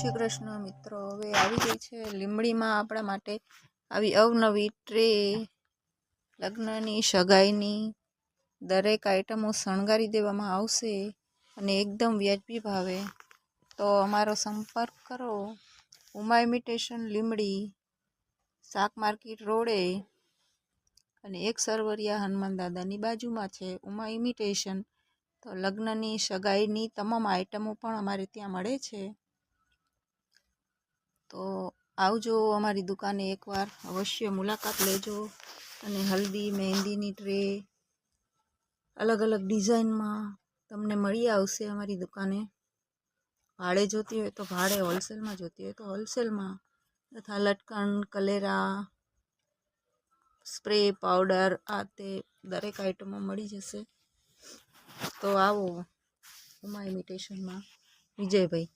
શ્રી કૃષ્ણ મિત્રો, હવે આવી ગઈ છે લીંબડીમાં આપણા માટે આવી અવનવી ટ્રે. લગ્નની સગાઈની દરેક આઈટમો શણગારી દેવામાં આવશે અને એકદમ વ્યાજબી ભાવે. તો અમારો સંપર્ક કરો. ઉમા ઇમિટેશન લીંબડી, શાક માર્કેટ રોડે અને એક સરવરિયા હનુમાન દાદાની બાજુમાં છે ઉમા ઇમિટેશન. તો લગ્નની સગાઈની તમામ આઈટમો પણ અમારે ત્યાં મળે છે. તો આવજો અમારી દુકાને એકવાર, અવશ્ય મુલાકાત લેજો. અને હલ્દી મહેંદીની ટ્રે અલગ અલગ ડિઝાઇનમાં તમને મળી આવશે અમારી દુકાને. ભાડે જોતી હોય તો ભાડે, હોલસેલમાં જોતી હોય તો હોલસેલમાં, તથા લટકણ, કલેરા, સ્પ્રે, પાવડર, આ તે દરેક આઈટમો મળી જશે. તો આવો ઉમા ઇમિટેશનમાં. વિજયભાઈ.